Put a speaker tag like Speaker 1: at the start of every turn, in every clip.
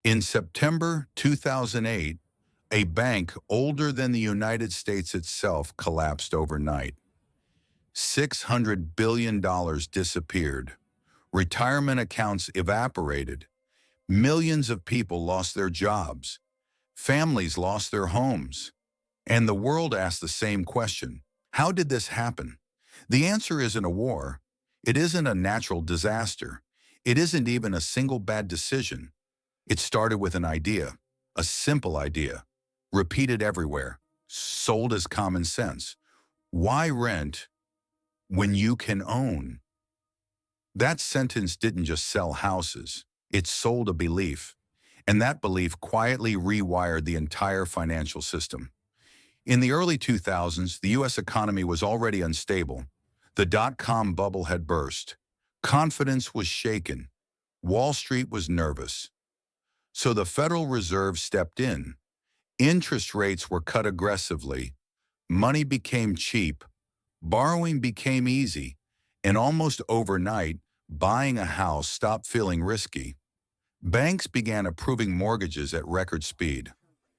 Speaker 1: In September 2008, a bank older than the United States itself collapsed overnight. $600 billion disappeared. Retirement accounts evaporated. Millions of people lost their jobs. Families lost their homes. And the world asked the same question. How did this happen? The answer isn't a war. It isn't a natural disaster. It isn't even a single bad decision. It started with an idea, a simple idea, repeated everywhere, sold as common sense. Why rent when you can own? That sentence didn't just sell houses. It sold a belief. And that belief quietly rewired the entire financial system. In the early 2000s, the U.S. economy was already unstable. The dot-com bubble had burst. Confidence was shaken. Wall Street was nervous. So the Federal Reserve stepped in. Interest rates were cut aggressively. Money became cheap. Borrowing became easy. And almost overnight, buying a house stopped feeling risky. Banks began approving mortgages at record speed.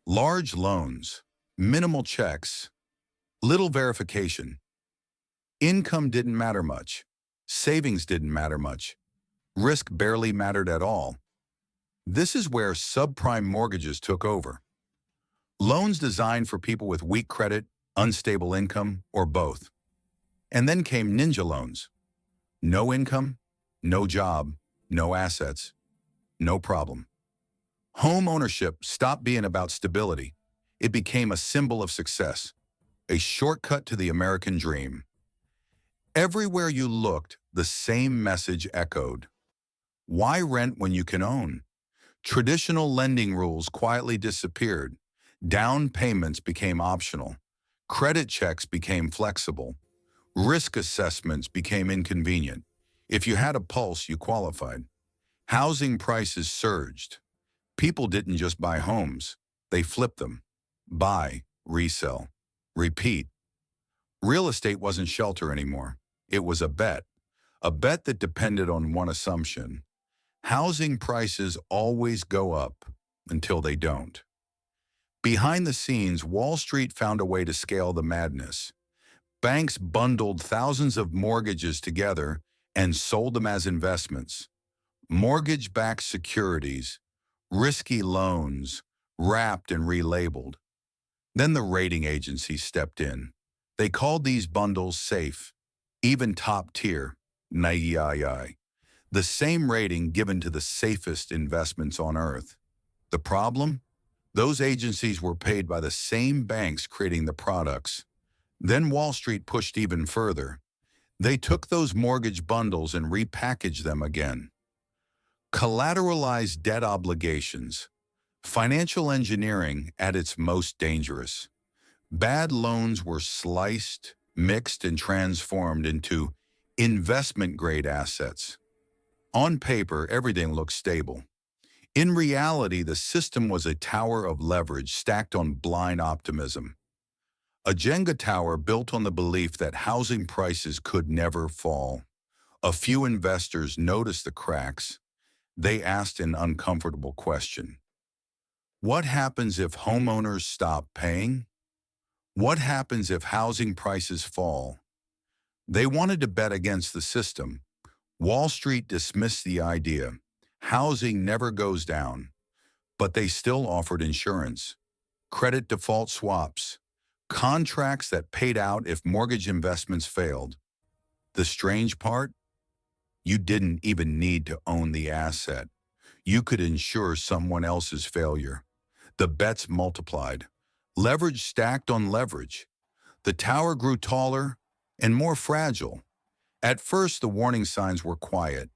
Speaker 1: Large loans, minimal checks, little verification. Income didn't matter much. Savings didn't matter much. Risk barely mattered at all. This is where subprime mortgages took over. Loans designed for people with weak credit, unstable income, or both. And then came ninja loans. No income, no job, no assets, no problem. Home ownership stopped being about stability. It became a symbol of success, a shortcut to the American dream. Everywhere you looked, the same message echoed. Why rent when you can own? Traditional lending rules quietly disappeared. Down payments became optional. Credit checks became flexible. Risk assessments became inconvenient. If you had a pulse, you qualified. Housing prices surged. People didn't just buy homes. They flipped them. Buy, resell, repeat. Real estate wasn't shelter anymore. It was a bet that depended on one assumption. Housing prices always go up until they don't. Behind the scenes, Wall Street found a way to scale the madness. Banks bundled thousands of mortgages together and sold them as investments. Mortgage-backed securities, risky loans, wrapped and relabeled. Then the rating agencies stepped in. They called these bundles safe, even top tier, NAII, the same rating given to the safest investments on earth. The problem? Those agencies were paid by the same banks creating the products. Then Wall Street pushed even further. They took those mortgage bundles and repackaged them again. Collateralized debt obligations. Financial engineering at its most dangerous. Bad loans were sliced, mixed, and transformed into investment-grade assets. On paper, everything looked stable. In reality, the system was a tower of leverage stacked on blind optimism. A Jenga tower built on the belief that housing prices could never fall. A few investors noticed the cracks. They asked an uncomfortable question. What happens if homeowners stop paying? What happens if housing prices fall? They wanted to bet against the system. Wall Street dismissed the idea. Housing never goes down. But they still offered insurance, credit default swaps, contracts that paid out if mortgage investments failed. The strange part? You didn't even need to own the asset. You could insure someone else's failure. The bets multiplied. Leverage stacked on leverage. The tower grew taller and more fragile. At first, the warning signs were quiet.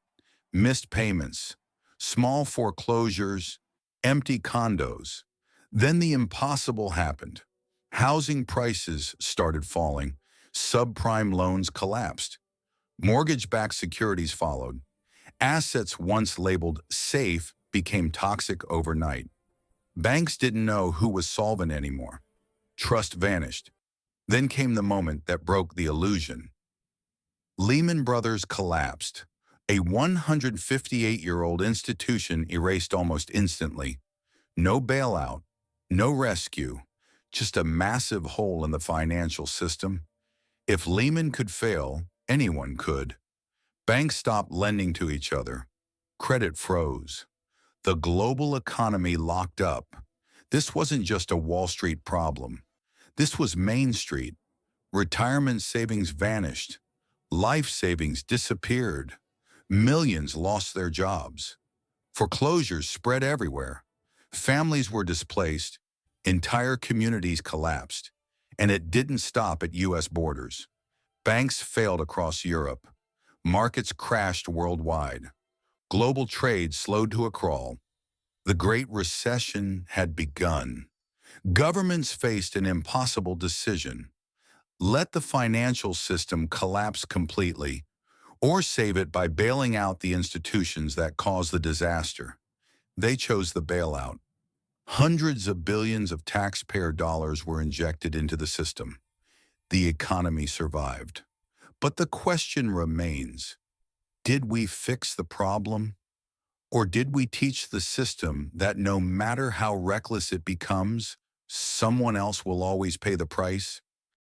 Speaker 1: Missed payments, small foreclosures, empty condos. Then the impossible happened. Housing prices started falling. Subprime loans collapsed. Mortgage-backed securities followed. Assets once labeled safe became toxic overnight. Banks didn't know who was solvent anymore. Trust vanished. Then came the moment that broke the illusion. Lehman Brothers collapsed. A 158-year-old institution erased almost instantly. No bailout, no rescue, just a massive hole in the financial system. If Lehman could fail, anyone could. Banks stopped lending to each other. Credit froze. The global economy locked up. This wasn't just a Wall Street problem. This was Main Street. Retirement savings vanished. Life savings disappeared. Millions lost their jobs. Foreclosures spread everywhere. Families were displaced. Entire communities collapsed. And it didn't stop at U.S. borders. Banks failed across Europe. Markets crashed worldwide. Global trade slowed to a crawl. The Great Recession had begun. Governments faced an impossible decision. Let the financial system collapse completely, or save it by bailing out the institutions that caused the disaster. They chose the bailout. Hundreds of billions of taxpayer dollars were injected into the system. The economy survived. But the question remains, did we fix the problem? Or did we teach the system that no matter how reckless it becomes, someone else will always pay the price?